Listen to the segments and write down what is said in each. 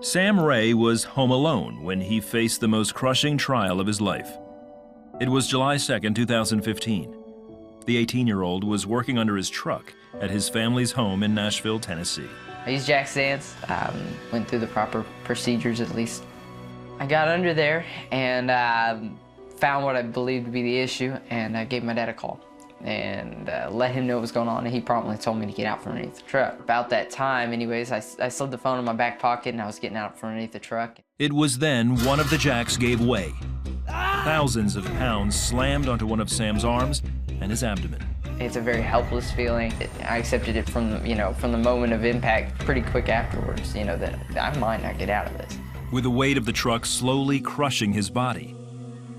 Sam Ray was home alone when he faced the most crushing trial of his life. It was July 2nd, 2015. The 18-year-old was working under his truck at his family's home in Nashville, Tennessee. I used jack stands, went through the proper procedures at least. I got under there and found what I believed to be the issue, and I gave my dad a call and let him know what was going on, and he promptly told me to get out from underneath the truck. About that time, anyways, I slid the phone in my back pocket and I was getting out from underneath the truck. It was then one of the jacks gave way. Thousands of pounds slammed onto one of Sam's arms and his abdomen. It's a very helpless feeling. I accepted it from the moment of impact pretty quick afterwards, that I might not get out of this. With the weight of the truck slowly crushing his body,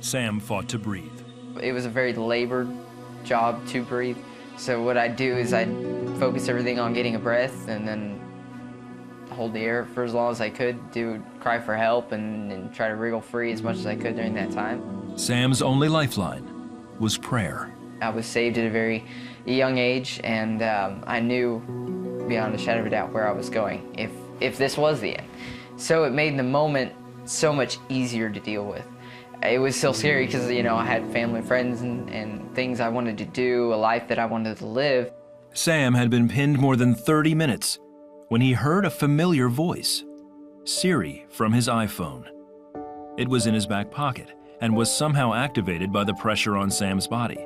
Sam fought to breathe. It was a very labored job to breathe. So what I'd do is I'd focus everything on getting a breath and then hold the air for as long as I could, cry for help and try to wriggle free as much as I could during that time. Sam's only lifeline was prayer. I was saved at a very young age, and I knew beyond a shadow of a doubt where I was going if this was the end. So it made the moment so much easier to deal with. It was still scary because, I had family, friends, and things I wanted to do, a life that I wanted to live. Sam had been pinned more than 30 minutes when he heard a familiar voice, Siri from his iPhone. It was in his back pocket and was somehow activated by the pressure on Sam's body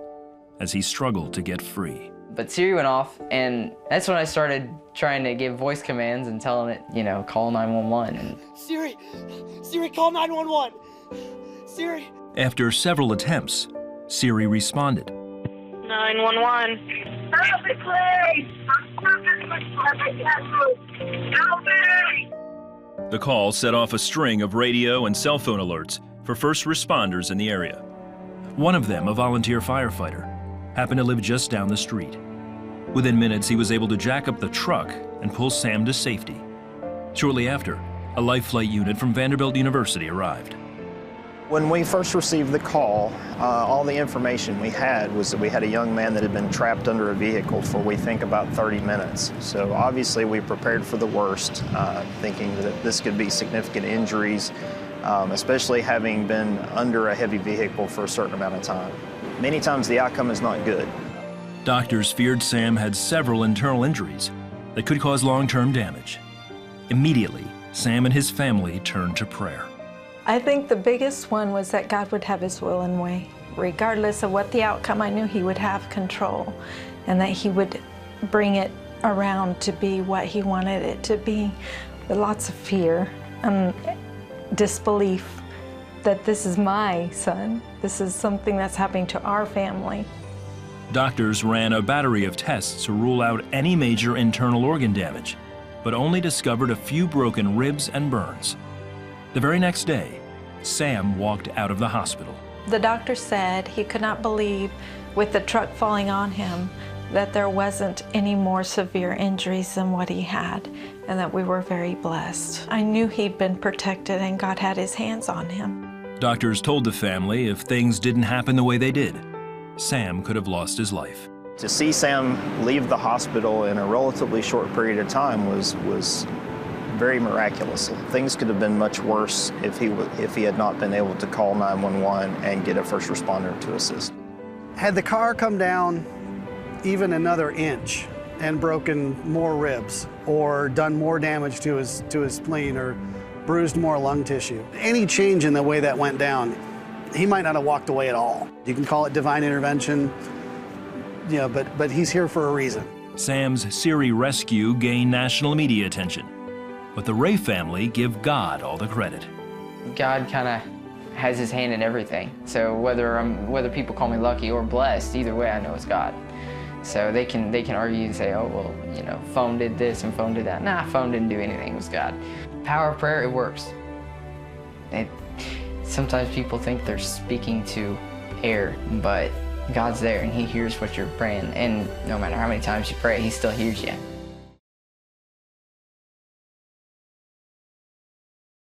as he struggled to get free. But Siri went off, and that's when I started trying to give voice commands and telling it, call 911. Siri, call 911. Siri. After several attempts, Siri responded. 911. Help me, please! Help me! The call set off a string of radio and cell phone alerts for first responders in the area. One of them, a volunteer firefighter, happened to live just down the street. Within minutes, he was able to jack up the truck and pull Sam to safety. Shortly after, a life flight unit from Vanderbilt University arrived. When we first received the call, all the information we had was that we had a young man that had been trapped under a vehicle for, we think, about 30 minutes. So obviously we prepared for the worst, thinking that this could be significant injuries, especially having been under a heavy vehicle for a certain amount of time. Many times the outcome is not good. Doctors feared Sam had several internal injuries that could cause long-term damage. Immediately, Sam and his family turned to prayer. I think the biggest one was that God would have his will and way. Regardless of what the outcome, I knew he would have control and that he would bring it around to be what he wanted it to be. With lots of fear and disbelief that this is my son. This is something that's happening to our family. Doctors ran a battery of tests to rule out any major internal organ damage, but only discovered a few broken ribs and burns. The very next day, Sam walked out of the hospital. The doctor said he could not believe, with the truck falling on him, that there wasn't any more severe injuries than what he had, and that we were very blessed. I knew he'd been protected and God had his hands on him. Doctors told the family if things didn't happen the way they did, Sam could have lost his life. To see Sam leave the hospital in a relatively short period of time was very miraculous. Things could have been much worse if he had not been able to call 911 and get a first responder to assist. Had the car come down even another inch and broken more ribs or done more damage to his spleen or bruised more lung tissue, any change in the way that went down, he might not have walked away at all. You can call it divine intervention, but he's here for a reason. Sam's Siri rescue gained national media attention, but the Ray family give God all the credit. God kind of has his hand in everything. So whether people call me lucky or blessed, either way I know it's God. So they can argue and say, oh, well, phone did this and phone did that. Nah, phone didn't do anything, it was God. Power of prayer, it works. Sometimes people think they're speaking to air, but God's there and he hears what you're praying. And no matter how many times you pray, he still hears you.